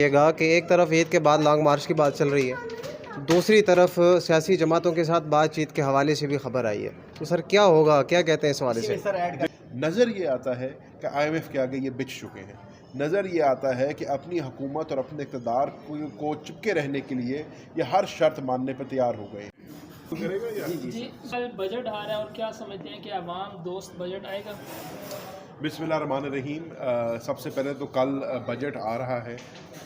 یہ گا کہ ایک طرف عید کے بعد لانگ مارچ کی بات چل رہی ہے، دوسری طرف سیاسی جماعتوں کے ساتھ بات چیت کے حوالے سے بھی خبر آئی ہے، تو سر کیا ہوگا، کیا کہتے ہیں اس حوالے سے؟ نظر یہ آتا ہے کہ آئی ایم ایف کے آگے یہ بچ چکے ہیں. نظر یہ آتا ہے کہ اپنی حکومت اور اپنے اقتدار کو چپکے رہنے کے لیے یہ ہر شرط ماننے پر تیار ہو گئے ہیں. جی کل بجٹ آ رہا ہے اور کیا سمجھتے ہیں کہ عوام دوست بجٹ آئے گا؟ بسم اللہ الرحمن الرحیم. سب سے پہلے تو کل بجٹ آ رہا ہے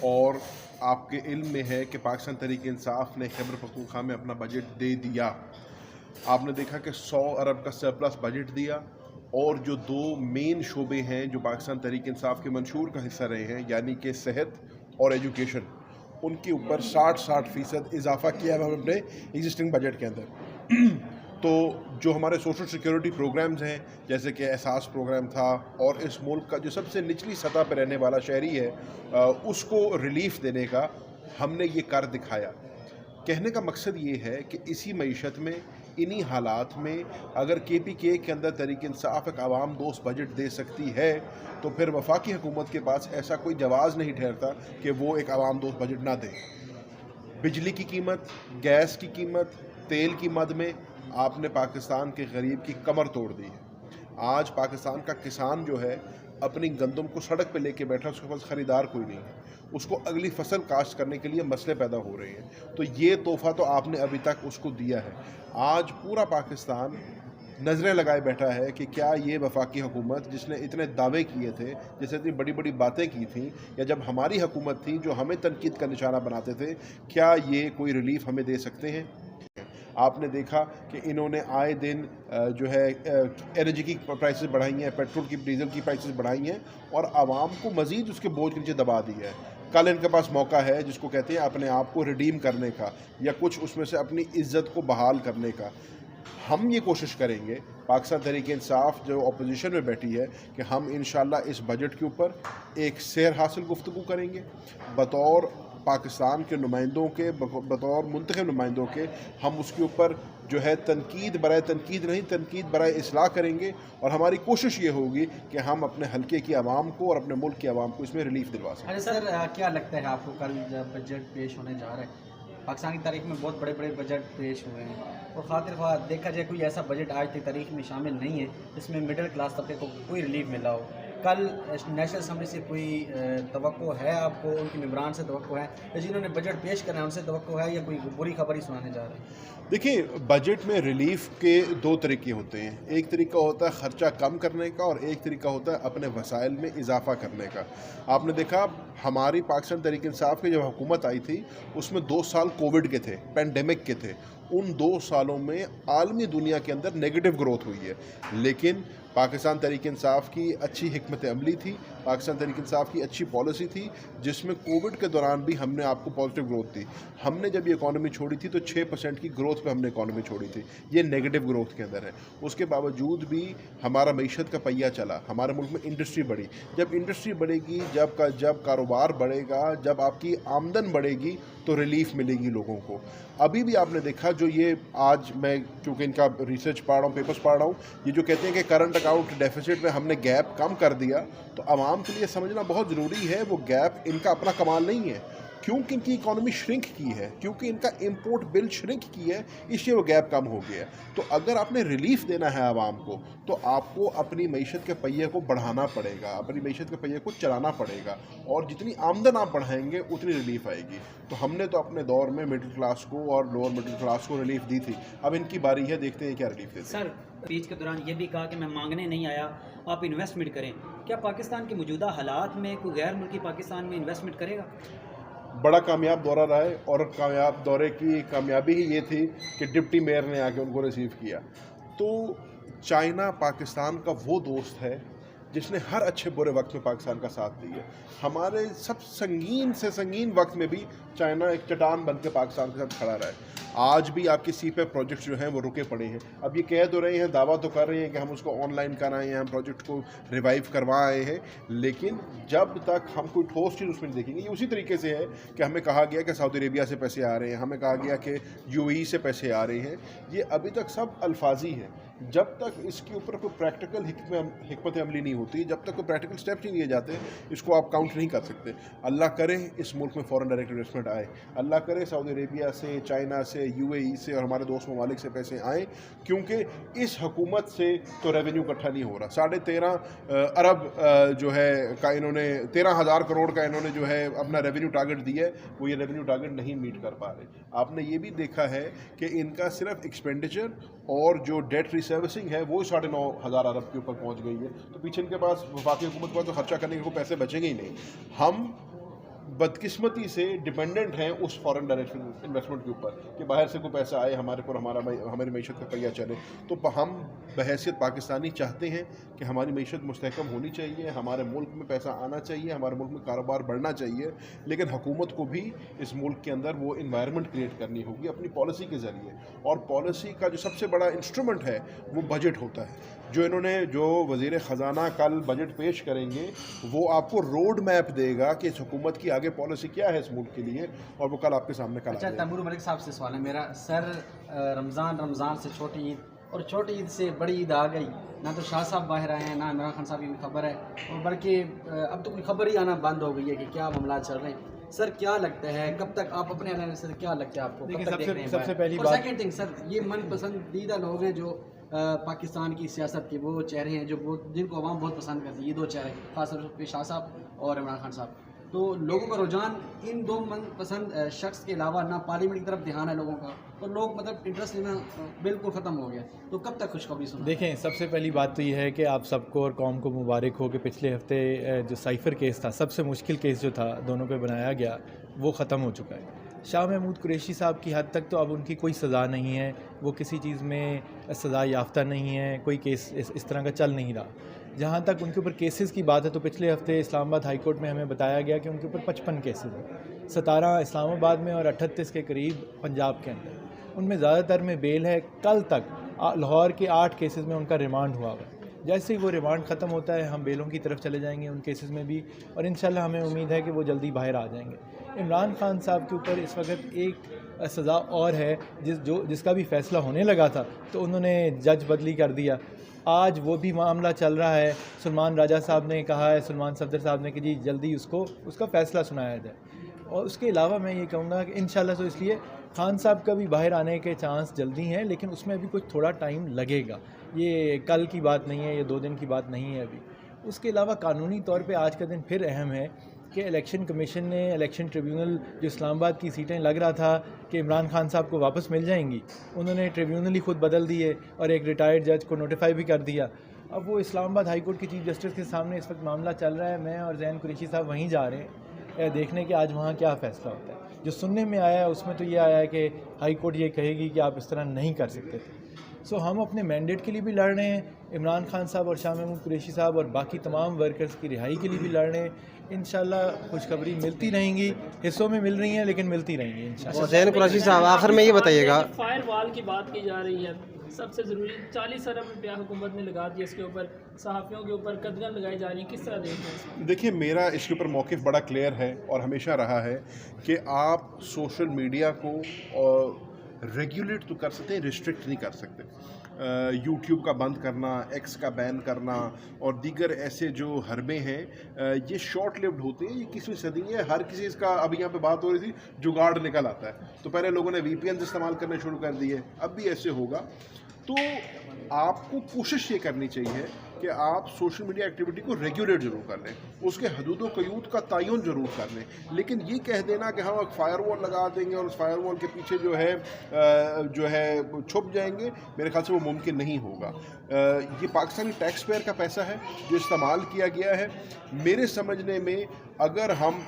اور آپ کے علم میں ہے کہ پاکستان تحریک انصاف نے خیبر پختونخوا میں اپنا بجٹ دے دیا. آپ نے دیکھا کہ 100 ارب کا سرپلس بجٹ دیا اور جو دو مین شعبے ہیں جو پاکستان تحریک انصاف کے منشور کا حصہ رہے ہیں، یعنی کہ صحت اور ایجوکیشن، ان کے اوپر 60% اضافہ کیا ہے ہم اپنے ایگزسٹنگ بجٹ کے اندر. تو جو ہمارے سوشل سیکیورٹی پروگرامز ہیں جیسے کہ احساس پروگرام تھا، اور اس ملک کا جو سب سے نچلی سطح پہ رہنے والا شہری ہے اس کو ریلیف دینے کا ہم نے یہ کر دکھایا. کہنے کا مقصد یہ ہے کہ اسی معیشت میں، انہی حالات میں اگر کے پی کے کے اندر تحریک انصاف ایک عوام دوست بجٹ دے سکتی ہے تو پھر وفاقی حکومت کے پاس ایسا کوئی جواز نہیں ٹھہرتا کہ وہ ایک عوام دوست بجٹ نہ دے. بجلی کی قیمت، گیس کی قیمت، تیل کی مد میں آپ نے پاکستان کے غریب کی کمر توڑ دی ہے. آج پاکستان کا کسان جو ہے اپنی گندم کو سڑک پہ لے کے بیٹھا، اس کے پاس خریدار کوئی نہیں ہے، اس کو اگلی فصل کاشت کرنے کے لیے مسئلے پیدا ہو رہے ہیں. تو یہ تحفہ تو آپ نے ابھی تک اس کو دیا ہے. آج پورا پاکستان نظریں لگائے بیٹھا ہے کہ کیا یہ وفاقی حکومت جس نے اتنے دعوے کیے تھے، جس نے اتنی بڑی بڑی باتیں کی تھیں، یا جب ہماری حکومت تھی جو ہمیں تنقید کا نشانہ بناتے تھے، کیا یہ کوئی ریلیف ہمیں دے سکتے ہیں؟ آپ نے دیکھا کہ انہوں نے آئے دن جو ہے انرجی کی پرائسز بڑھائی ہیں، پیٹرول کی، ڈیزل کی پرائسز بڑھائی ہیں اور عوام کو مزید اس کے بوجھ کے نیچے دبا دیا ہے. کل ان کے پاس موقع ہے جس کو کہتے ہیں اپنے آپ کو ریڈیم کرنے کا، یا کچھ اس میں سے اپنی عزت کو بحال کرنے کا. ہم یہ کوشش کریں گے، پاکستان تحریک انصاف جو اپوزیشن میں بیٹھی ہے، کہ ہم انشاءاللہ اس بجٹ کے اوپر ایک سیر حاصل گفتگو کریں گے. بطور پاکستان کے نمائندوں کے، بطور منتخب نمائندوں کے، ہم اس کے اوپر جو ہے تنقید برائے تنقید نہیں، تنقید برائے اصلاح کریں گے. اور ہماری کوشش یہ ہوگی کہ ہم اپنے حلقے کی عوام کو اور اپنے ملک کی عوام کو اس میں ریلیف دلوا سکیں. سر کیا لگتا ہے آپ کو کل جب بجٹ پیش ہونے جا رہا ہے؟ پاکستان کی تاریخ میں بہت بڑے بڑے بجٹ پیش ہوئے ہیں اور خاطر خواہ دیکھا جائے کوئی ایسا بجٹ آج تک تاریخ میں شامل نہیں ہے جس میں مڈل کلاس طبقے کو کوئی ریلیف ملا ہو. کل نیشنل اسمبلی سے کوئی توقع ہے آپ کو، ان کے ممبران سے توقع ہے، یا جنہوں نے بجٹ پیش کرنا ہے ان سے توقع ہے، یا کوئی بری خبر ہی سنانے جا رہے ہیں؟ دیکھیں، بجٹ میں ریلیف کے دو طریقے ہوتے ہیں. ایک طریقہ ہوتا ہے خرچہ کم کرنے کا، اور ایک طریقہ ہوتا ہے اپنے وسائل میں اضافہ کرنے کا. آپ نے دیکھا ہماری پاکستان تحریک انصاف کی جب حکومت آئی تھی اس میں 2 سال کووڈ کے تھے، پینڈیمک کے تھے. ان 2 سالوں میں عالمی دنیا کے اندر نیگیٹو گروتھ ہوئی ہے، لیکن پاکستان تحریک انصاف کی اچھی حکمت عملی تھی، پاکستان تحریک انصاف کی اچھی پالیسی تھی، جس میں کووڈ کے دوران بھی ہم نے آپ کو پازیٹیو گروتھ دی. ہم نے جب یہ اکانومی چھوڑی تھی تو 6% کی گروتھ پہ ہم نے اکانومی چھوڑی تھی. یہ نیگیٹو گروتھ کے اندر ہے. اس کے باوجود بھی ہمارا معیشت کا پہیہ چلا، ہمارے ملک میں انڈسٹری بڑھی. جب انڈسٹری بڑھے گی، جب کاروبار بڑھے گا، جب آپ کی آمدن بڑھے گی تو ریلیف ملے گی لوگوں کو. ابھی بھی آپ نے دیکھا جو یہ آج میں کیونکہ ان کا ریسرچ پڑھ رہا ہوں، پیپرز پڑھ رہا ہوں، یہ جو کہتے ہیں کہ کرنٹ اکاؤنٹ ڈیفیسٹ میں ہم نے گیپ کم کر دیا، تو عوام کے لیے سمجھنا بہت ضروری ہے وہ گیپ ان کا اپنا کمال نہیں ہے، کیونکہ ان کی اکانومی شرنک کی ہے، کیونکہ ان کا امپورٹ بل شرنک کی ہے، اس لیے وہ گیپ کم ہو گیا ہے. تو اگر آپ نے ریلیف دینا ہے عوام کو تو آپ کو اپنی معیشت کے پہیے کو بڑھانا پڑے گا، اپنی معیشت کے پہیے کو چلانا پڑے گا، اور جتنی آمدن آپ بڑھائیں گے اتنی ریلیف آئے گی. تو ہم نے تو اپنے دور میں مڈل کلاس کو اور لوور مڈل کلاس کو ریلیف دی تھی. اب ان کی باری ہے، دیکھتے ہیں کیا ریلیف دیتے ہیں. سر اسپیچ کے دوران یہ بھی کہا کہ میں مانگنے نہیں آیا، آپ انویسٹمنٹ کریں. کیا پاکستان کے موجودہ حالات میں کوئی غیر ملکی پاکستان میں انویسٹمنٹ کرے گا؟ بڑا کامیاب دورہ رہا ہے، اور کامیاب دورے کی کامیابی ہی یہ تھی کہ ڈپٹی میئر نے آ کے ان کو ریسیو کیا. تو چائنا پاکستان کا وہ دوست ہے جس نے ہر اچھے برے وقت میں پاکستان کا ساتھ دیا. ہمارے سب سنگین سے سنگین وقت میں بھی چائنا ایک چٹان بن کے پاکستان کے ساتھ کھڑا رہا ہے. آج بھی آپ کی سی پے پروجیکٹس جو ہیں وہ رکے پڑے ہیں. اب یہ کہہ تو رہے ہیں، دعویٰ تو کر رہے ہیں کہ ہم اس کو آن لائن کرائے ہیں، ہم پروجیکٹ کو ریوائیو کروا آئے ہیں، لیکن جب تک ہم کوئی ٹھوس چیز اس میں نہیں دیکھیں گے. یہ اسی طریقے سے ہے کہ ہمیں کہا گیا کہ سعودی عربیہ سے پیسے آ رہے ہیں، ہمیں کہا گیا کہ UAE سے پیسے آ رہے ہیں. یہ ابھی تک سب الفاظی ہیں. جب تک اس کے اوپر کوئی پریکٹیکل حکمت عملی نہیں ہوتی, جب تک کوئی پریکٹیکل اسٹیپس نہیں لیے جاتے, اس کو آپ کاؤنٹ نہیں کر سکتے. اللہ کرے اس ملک میں فورن ڈائریکٹ انویسٹمنٹ آئے, اللہ کرے سعودی عربیہ سے, چائنا سے, UAE سے اور ہمارے دوست ممالک سے پیسے آئیں, کیونکہ اس حکومت سے تو ریونیو اکٹھا نہیں ہو رہا. 13.5 ارب جو ہے کا انہوں نے 13,000 کروڑ کا انہوں نے جو ہے اپنا ریونیو ٹارگٹ دیا ہے, وہ یہ ریونیو ٹارگٹ نہیں میٹ کر پا رہے. آپ نے یہ بھی دیکھا ہے کہ ان کا صرف ایکسپینڈیچر اور جو ڈیٹ ری سروسنگ ہے وہ 9,500 ارب کے اوپر پہنچ گئی ہے. تو پیچھے ان کے پاس وفاقی حکومت کے پاس تو خرچہ کرنے کے کوئی پیسے بچیں گے ہی نہیں. ہم بدقسمتی سے ڈپینڈنٹ ہیں اس فارن ڈائریکٹ انویسٹمنٹ کے اوپر کہ باہر سے کوئی پیسہ آئے ہمارے پر, ہماری معیشت کا پہیہ چلے. تو ہم بحیثیت پاکستانی چاہتے ہیں کہ ہماری معیشت مستحکم ہونی چاہیے, ہمارے ملک میں پیسہ آنا چاہیے, ہمارے ملک میں کاروبار بڑھنا چاہیے, لیکن حکومت کو بھی اس ملک کے اندر وہ انوائرمنٹ کریٹ کرنی ہوگی اپنی پالیسی کے ذریعے. اور پالیسی کا جو سب سے بڑا انسٹرومنٹ ہے وہ بجٹ ہوتا ہے. جو وزیر خزانہ کل بجٹ پیش کریں گے وہ آپ کو روڈ میپ دے گا کہ اس حکومت کی آگے پالیسی کیا ہے اس ملک کے لیے, اور وہ کل آپ کے سامنے کل. اچھا, تیمور ملک صاحب سے سوال ہے میرا. سر, رمضان سے چھوٹی عید اور چھوٹی عید سے بڑی عید آ گئی, نہ تو شاہ صاحب باہر آئے ہیں, نہ عمران خان صاحب کی خبر ہے, اور بلکہ اب تو کوئی خبر ہی آنا بند ہو گئی ہے کہ کیا معاملات چل رہے ہیں. سر کیا لگتا ہے, کب تک آپ اپنے انالیسس سے کیا لگتا ہے آپ کو, کب تک دیکھ رہے ہیں؟ سب سے پہلی بات, سیکنڈ تھنگ سر, یہ من پسندیدہ لوگ ہیں جو پاکستان کی سیاست کے, وہ چہرے ہیں جو جن کو عوام بہت پسند کرتی ہے, یہ دو چہرے, خاص طور پہ شاہ صاحب اور عمران خان صاحب. تو لوگوں کا رجحان ان دو من پسند شخص کے علاوہ نہ پارلیمنٹ کی طرف دھیان ہے لوگوں کا, تو لوگ مطلب انٹرسٹ لینا بالکل ختم ہو گیا. تو کب تک خوشخبری سنا؟ دیکھیں, سب سے پہلی بات تو یہ ہے کہ آپ سب کو اور قوم کو مبارک ہو کہ پچھلے ہفتے جو سائفر کیس تھا, سب سے مشکل کیس جو تھا دونوں پہ بنایا گیا, وہ ختم ہو چکا ہے. شاہ محمود قریشی صاحب کی حد تک تو اب ان کی کوئی سزا نہیں ہے, وہ کسی چیز میں سزا یافتہ نہیں ہے, کوئی کیس اس طرح کا چل نہیں رہا. جہاں تک ان کے اوپر کیسز کی بات ہے تو پچھلے ہفتے اسلام آباد ہائی کورٹ میں ہمیں بتایا گیا کہ ان کے اوپر 55 کیسز ہیں, 17 اسلام آباد میں اور 38 کے قریب پنجاب کے اندر. ان میں زیادہ تر میں بیل ہے. کل تک لاہور کے 8 کیسز میں ان کا ریمانڈ ہوا ہے. جیسے ہی وہ ریمانڈ ختم ہوتا ہے ہم بیلوں کی طرف چلے جائیں گے ان کیسز میں بھی, اور انشاءاللہ ہمیں امید ہے کہ وہ جلدی باہر آ جائیں گے. عمران خان صاحب کے اوپر اس وقت ایک سزا اور ہے جس کا بھی فیصلہ ہونے لگا تھا تو انہوں نے جج بدلی کر دیا. آج وہ بھی معاملہ چل رہا ہے. سلمان راجہ صاحب نے کہا ہے, سلمان صفدر صاحب نے, کہ جی جلدی اس کا فیصلہ سنایا جائے. اور اس کے علاوہ میں یہ کہوں گا کہ انشاءاللہ تو اس لیے خان صاحب کا بھی باہر آنے کے چانس جلدی ہیں, لیکن اس میں بھی کچھ تھوڑا ٹائم لگے گا. یہ کل کی بات نہیں ہے, یہ 2 دن کی بات نہیں ہے ابھی. اس کے علاوہ قانونی طور پہ آج کا دن پھر اہم ہے کہ الیکشن کمیشن نے الیکشن ٹریبیونل جو اسلام آباد کی سیٹیں لگ رہا تھا کہ عمران خان صاحب کو واپس مل جائیں گی, انہوں نے ٹریبیونل ہی خود بدل دیے اور ایک ریٹائرڈ جج کو نوٹیفائی بھی کر دیا. اب وہ اسلام آباد ہائی کورٹ کی چیف جسٹس کے سامنے اس وقت معاملہ چل رہا ہے. میں اور زین قریشی صاحب وہیں جا رہے ہیں دیکھنے کہ آج وہاں کیا فیصلہ ہوتا ہے. جو سننے میں آیا ہے اس میں تو یہ آیا ہے کہ ہائی کورٹ یہ کہے گی کہ آپ اس طرح نہیں کر سکتے تھے. سو ہم اپنے مینڈیٹ کے لیے بھی لڑ رہے ہیں, عمران خان صاحب اور شاہ محمود قریشی صاحب اور باقی تمام ورکرز کی رہائی کے لیے بھی لڑ رہے ہیں. انشاءاللہ خوشخبری ملتی رہیں گی, حصوں میں مل رہی ہیں لیکن ملتی رہیں گی انشاءاللہ. زین قریشی صاحب آخر میں یہ بتائیے گا, فائر وال کی بات کی جا رہی ہے, سب سے ضروری 40 ارب روپیہ حکومت نے لگا دیا اس کے اوپر, صحافیوں کے اوپر قدغن لگائی جا رہی ہیں, کس طرح دیکھتے ہیں؟ دیکھیے, میرا اس کے اوپر موقف بڑا کلیئر ہے اور ہمیشہ رہا ہے کہ آپ سوشل میڈیا کو ریگولیٹ تو کر سکتے ہیں, ریسٹرکٹ نہیں کر سکتے. یوٹیوب کا بند کرنا, ایکس کا بین کرنا اور دیگر ایسے جو حربے ہیں یہ شارٹ لیوڈ ہوتے ہیں. یہ 21ویں صدی ہے, ہر کسی اس کا, ابھی یہاں پہ بات ہو رہی تھی, جگاڑ نکل آتا ہے. تو پہلے لوگوں نے VPN استعمال کرنے شروع کر دیے, اب بھی ایسے ہوگا. تو آپ کو کوشش یہ کرنی چاہیے کہ آپ سوشل میڈیا ایکٹیویٹی کو ریگولیٹ ضرور کر لیں, اس کے حدود و قیود کا تعین ضرور کر لیں. لیکن یہ کہہ دینا کہ ہم ایک فائر وال لگا دیں گے اور اس فائر وال کے پیچھے جو ہے چھپ جائیں گے, میرے خیال سے وہ ممکن نہیں ہوگا. یہ پاکستانی ٹیکس پیئر کا پیسہ ہے جو استعمال کیا گیا ہے. میرے سمجھنے میں اگر ہم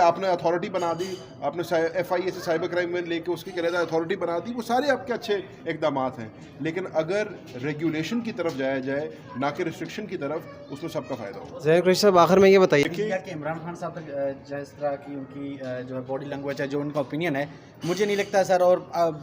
آپ نے اتھارٹی بنا دی, آپ نے FIA سے سائبر کرائم میں لے کے اس کی علیحدہ اتھارٹی بنا دی, وہ سارے آپ کے اچھے اقدامات ہیں. لیکن اگر ریگولیشن کی طرف جایا جائے نہ کہ ریسٹرکشن کی طرف, اس میں سب کا فائدہ ہوگا. زین قریشی صاحب آخر میں یہ بتائیے کہ عمران خان صاحب تک جس طرح کی ان کی جو ہے باڈی لینگویج ہے, جو ان کا اوپینین ہے, مجھے نہیں لگتا ہے سر, اور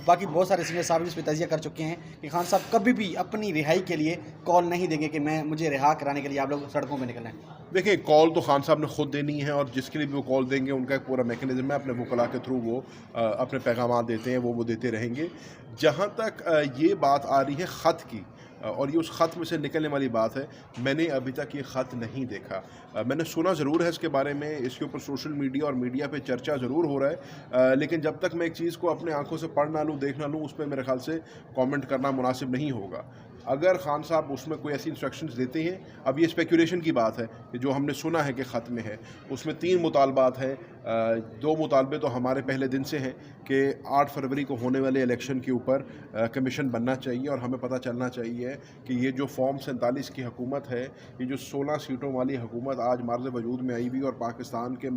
باقی بہت سارے سینئر صاحب اس پہ تجزیہ کر چکے ہیں کہ خان صاحب کبھی بھی اپنی رہائی کے لیے کال نہیں دیں گے کہ مجھے رہا کرانے کے لیے آپ لوگ سڑکوں پہ نکلیں. دیکھیں کال تو خان صاحب نے خود دینی ہے، اور جس کے لیے بھی وہ کال دیں گے ان کا ایک پورا میکنزم ہے، اپنے وکلاء کے تھرو وہ اپنے پیغامات دیتے ہیں، وہ دیتے رہیں گے۔ جہاں تک یہ بات آ رہی ہے خط کی، اور یہ اس خط میں سے نکلنے والی بات ہے، میں نے ابھی تک یہ خط نہیں دیکھا۔ میں نے سنا ضرور ہے اس کے بارے میں، اس کے اوپر سوشل میڈیا اور میڈیا پہ چرچا ضرور ہو رہا ہے، لیکن جب تک میں ایک چیز کو اپنے آنکھوں سے پڑھ نہ لوں، دیکھ نہ لوں، اس پہ میرے خیال سے کامنٹ کرنا مناسب نہیں ہوگا۔ اگر خان صاحب اس میں کوئی ایسی انسٹرکشنز دیتے ہیں، اب یہ اسپیکولیشن کی بات ہے کہ جو ہم نے سنا ہے کہ خط میں ہے، اس میں 3 مطالبات ہیں۔ 2 مطالبے تو ہمارے پہلے دن سے ہیں کہ 8 فروری کو ہونے والے الیکشن کے اوپر کمیشن بننا چاہیے، اور ہمیں پتہ چلنا چاہیے کہ یہ جو فارم 47 کی حکومت ہے، یہ جو 16 سیٹوں والی حکومت آج مارز وجود میں آئی ہوئی اور پاکستان کے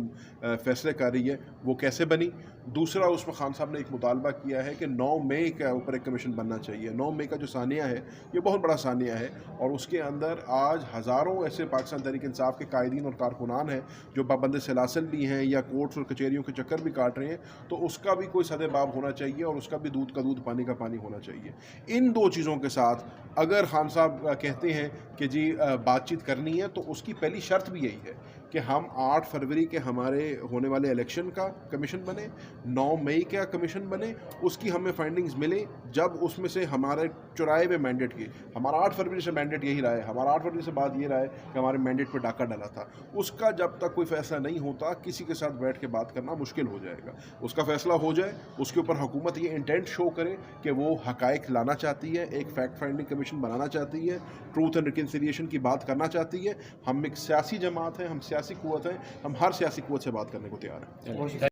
فیصلے کر رہی ہے، وہ کیسے بنی۔ دوسرا، اس میں خان صاحب نے ایک مطالبہ کیا ہے کہ 9 مئی کے اوپر ایک کمیشن بننا چاہیے۔ 9 مئی کا جو ثانیہ ہے یہ بہت بڑا ثانیہ ہے، اور اس کے اندر آج ہزاروں ایسے پاکستان تحریک انصاف کے قائدین اور کارکنان ہیں جو پابند سلاسل بھی ہیں یا کورٹس اور کچہریوں کے چکر بھی کاٹ رہے ہیں، تو اس کا بھی کوئی سد باب ہونا چاہیے، اور اس کا بھی دودھ کا دودھ پانی کا پانی ہونا چاہیے۔ ان 2 چیزوں کے ساتھ اگر خان صاحب کہتے ہیں کہ جی بات چیت کرنی ہے، تو اس کی پہلی شرط بھی یہی ہے کہ ہم 8 فروری کے ہمارے ہونے والے الیکشن کا کمیشن بنے، 9 مئی کا کمیشن بنے، اس کی ہمیں فائنڈنگز ملیں۔ جب اس میں سے ہمارے چرائے ہوئے مینڈیٹ کی، ہمارا 8 فروری سے مینڈیٹ یہی رہا ہے، ہمارا 8 فروری سے بات یہ رہا ہے کہ ہمارے مینڈیٹ پہ ڈاکہ ڈالا تھا، اس کا جب تک کوئی فیصلہ نہیں ہوتا، کسی کے ساتھ بیٹھ کے بات کرنا مشکل ہو جائے گا۔ اس کا فیصلہ ہو جائے، اس کے اوپر حکومت یہ انٹینٹ شو کرے کہ وہ حقائق لانا چاہتی ہے، ایک فیکٹ فائنڈنگ کمیشن بنانا چاہتی ہے، ٹروتھ اینڈ ریکنسیلیشن کی بات کرنا چاہتی ہے۔ ہم ایک سیاسی جماعت ہیں، ہم سیاسی قوت ہیں، ہم ہر سیاسی قوت سے بات کرنے کو تیار ہیں۔